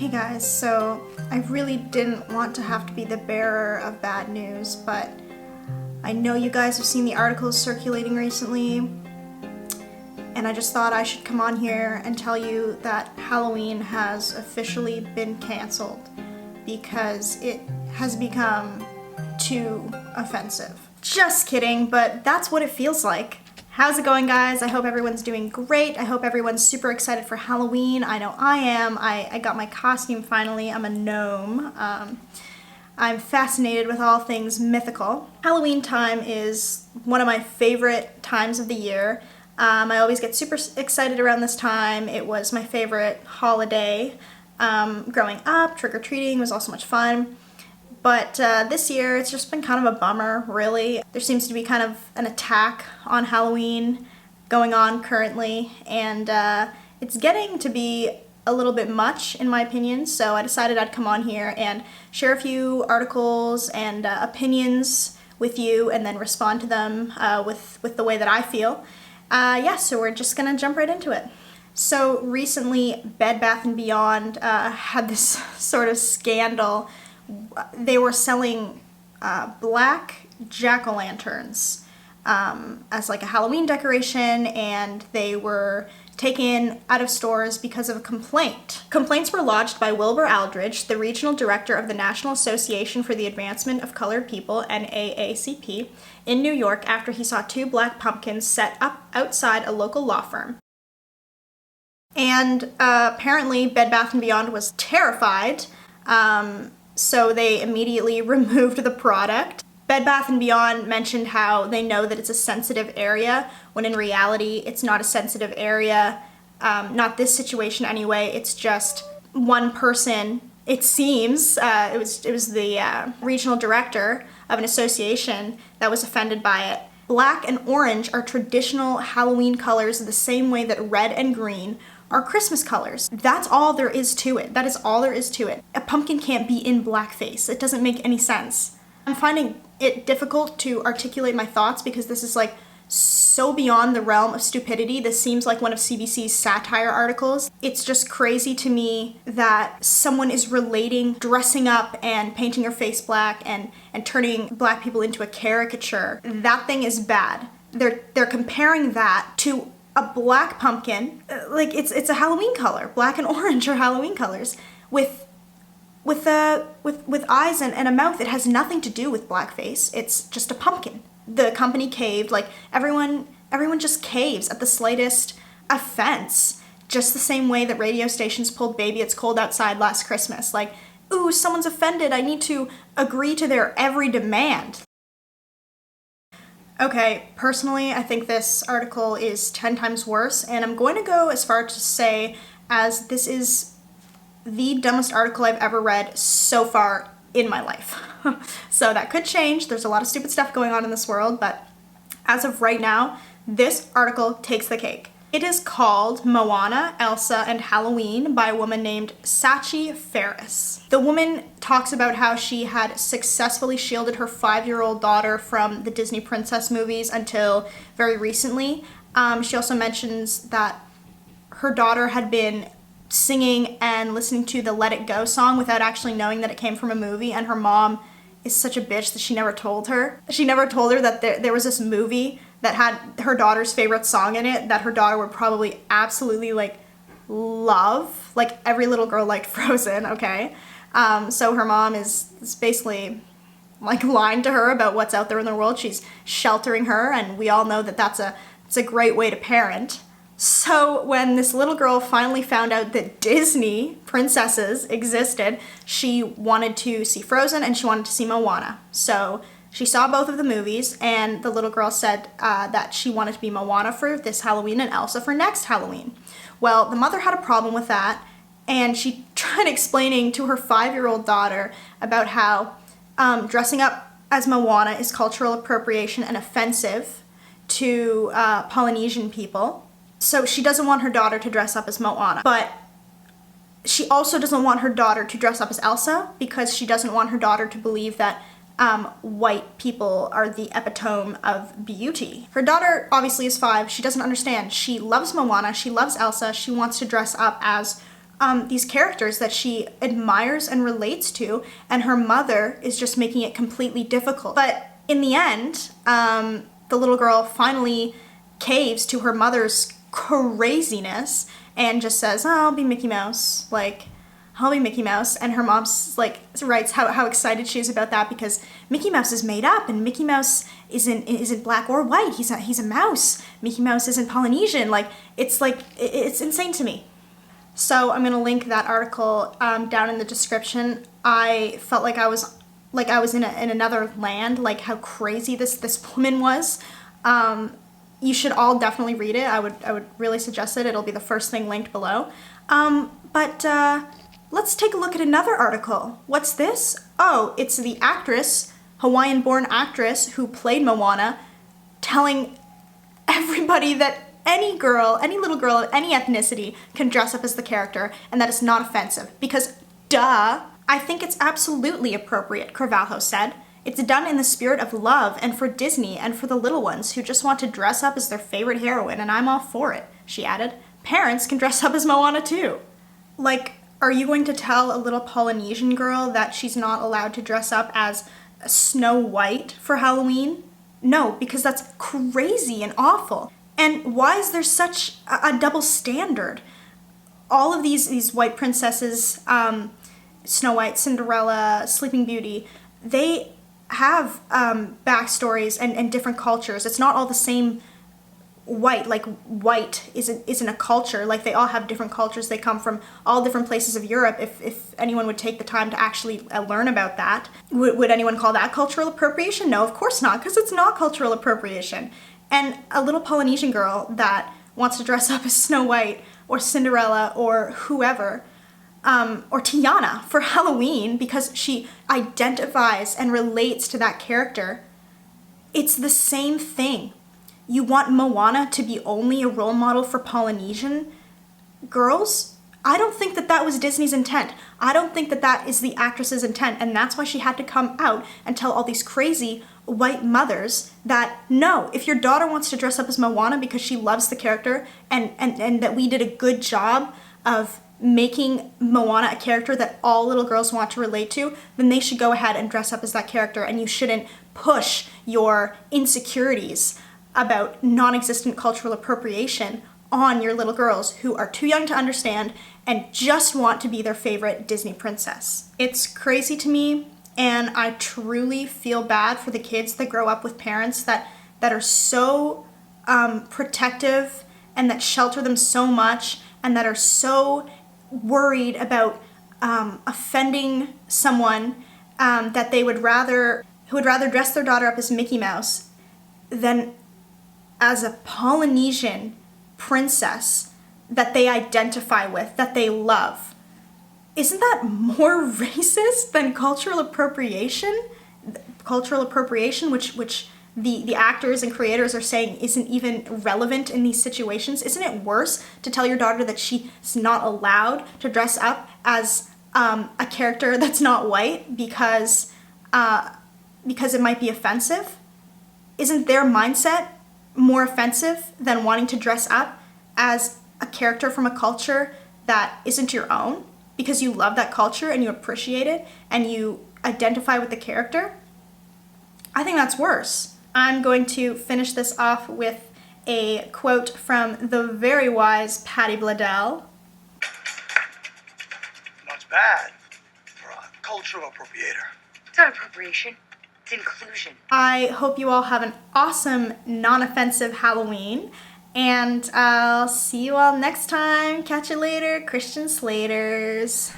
Hey guys, so I really didn't want to have to be the bearer of bad news, but I know you guys have seen the articles circulating recently, and I just thought I should come on here and tell you that Halloween has officially been canceled because it has become too offensive. Just kidding, but that's what it feels like. How's it going, guys? I hope everyone's doing great. I hope everyone's super excited for Halloween. I know I am. I got my costume finally. I'm a gnome. I'm fascinated with all things mythical. Halloween time is one of my favorite times of the year. I always get super excited around this time. It was my favorite holiday. Growing up, trick-or-treating was also much fun. But this year, it's just been kind of a bummer, really. There seems to be kind of an attack on Halloween going on currently, and it's getting to be a little bit much, in my opinion, so I decided I'd come on here and share a few articles and opinions with you, and then respond to them with the way that I feel. So we're just gonna jump right into it. So recently, Bed Bath & Beyond had this sort of scandal. They were selling black jack-o'-lanterns as like a Halloween decoration, and they were taken out of stores because of a complaint. Complaints were lodged by Wilbur Aldridge, the regional director of the National Association for the Advancement of Colored People, NAACP, in New York after he saw two black pumpkins set up outside a local law firm. And apparently Bed Bath & Beyond was terrified. So they immediately removed the product. Bed Bath & Beyond mentioned how they know that it's a sensitive area, when in reality it's not a sensitive area. Not this situation anyway, it's just one person, it seems, it was the regional director of an association that was offended by it. Black and orange are traditional Halloween colors the same way that red and green are Christmas colors. That's all there is to it. That is all there is to it. A pumpkin can't be in blackface. It doesn't make any sense. I'm finding it difficult to articulate my thoughts because this is like so beyond the realm of stupidity. This seems like one of CBC's satire articles. It's just crazy to me that someone is relating dressing up and painting your face black and turning black people into a caricature. That thing is bad. They're comparing that to a black pumpkin, like it's a Halloween color. Black and orange are Halloween colors with eyes and a mouth. It has nothing to do with blackface. It's just a pumpkin. The company caved. Like everyone just caves at the slightest offense. Just the same way that radio stations pulled "Baby It's Cold Outside" last Christmas. Like, ooh, someone's offended. I need to agree to their every demand. Okay, personally, I think this article is 10 times worse, and I'm going to go as far to say as this is the dumbest article I've ever read so far in my life. So that could change. There's a lot of stupid stuff going on in this world, but as of right now, this article takes the cake. It is called Moana, Elsa, and Halloween by a woman named Sachi Ferris. The woman talks about how she had successfully shielded her 5-year-old daughter from the Disney princess movies until very recently. She also mentions that her daughter had been singing and listening to the Let It Go song without actually knowing that it came from a movie, and her mom is such a bitch that she never told her. She never told her that there was this movie that had her daughter's favorite song in it that her daughter would probably absolutely like love. Like every little girl liked Frozen, okay? So her mom is basically like lying to her about what's out there in the world. She's sheltering her, and we all know that it's a great way to parent. So when this little girl finally found out that Disney princesses existed, she wanted to see Frozen and she wanted to see Moana. So she saw both of the movies, and the little girl said that she wanted to be Moana for this Halloween and Elsa for next Halloween. Well, the mother had a problem with that, and she tried explaining to her 5-year-old daughter about how dressing up as Moana is cultural appropriation and offensive to Polynesian people. So she doesn't want her daughter to dress up as Moana, but she also doesn't want her daughter to dress up as Elsa because she doesn't want her daughter to believe that white people are the epitome of beauty. Her daughter obviously is 5. She doesn't understand. She loves Moana. She loves Elsa. She wants to dress up as these characters that she admires and relates to, and her mother is just making it completely difficult. But in the end, the little girl finally caves to her mother's craziness and just says, "Oh, I'll be Mickey Mouse." Like, I'll be Mickey Mouse. And her mom's like writes how excited she is about that because Mickey Mouse is made up and Mickey Mouse isn't black or white. He's a mouse. Mickey Mouse isn't Polynesian. It's insane to me. So I'm gonna link that article down in the description. I felt like I was in another land, like how crazy this woman was. You should all definitely read it. I would really suggest it. It'll be the first thing linked below. But let's take a look at another article. What's this? Oh, it's the actress, Hawaiian-born actress who played Moana, telling everybody that any little girl of any ethnicity can dress up as the character and that it's not offensive. Because, duh, I think it's absolutely appropriate, Carvalho said. It's done in the spirit of love and for Disney and for the little ones who just want to dress up as their favorite heroine, and I'm all for it, she added. Parents can dress up as Moana too. Like, are you going to tell a little Polynesian girl that she's not allowed to dress up as Snow White for Halloween? No, because that's crazy and awful. And why is there such a double standard? All of these white princesses, Snow White, Cinderella, Sleeping Beauty, they have backstories and different cultures. It's not all the same white. Like, white isn't a culture. Like, they all have different cultures. They come from all different places of Europe. If anyone would take the time to actually learn about that, would anyone call that cultural appropriation? No, of course not, because it's not cultural appropriation. And a little Polynesian girl that wants to dress up as Snow White or Cinderella or whoever, or Tiana for Halloween because she identifies and relates to that character, it's the same thing. You want Moana to be only a role model for Polynesian girls? I don't think that was Disney's intent. I don't think that is the actress's intent, and that's why she had to come out and tell all these crazy white mothers that, no, if your daughter wants to dress up as Moana because she loves the character and that we did a good job of making Moana a character that all little girls want to relate to, then they should go ahead and dress up as that character, and you shouldn't push your insecurities about non-existent cultural appropriation on your little girls who are too young to understand and just want to be their favorite Disney princess. It's crazy to me, and I truly feel bad for the kids that grow up with parents that are so protective and that shelter them so much and that are so worried about offending someone that who would rather dress their daughter up as Mickey Mouse than as a Polynesian princess that they identify with, that they love. Isn't that more racist than cultural appropriation? Cultural appropriation, which the actors and creators are saying isn't even relevant in these situations. Isn't it worse to tell your daughter that she's not allowed to dress up as a character that's not white because it might be offensive? Isn't their mindset more offensive than wanting to dress up as a character from a culture that isn't your own because you love that culture and you appreciate it and you identify with the character? I think that's worse. I'm going to finish this off with a quote from the very wise Patty Bladell. Not bad for a cultural appropriator. It's not appropriation. It's inclusion. I hope you all have an awesome, non-offensive Halloween, and I'll see you all next time. Catch you later, Christian Slaters.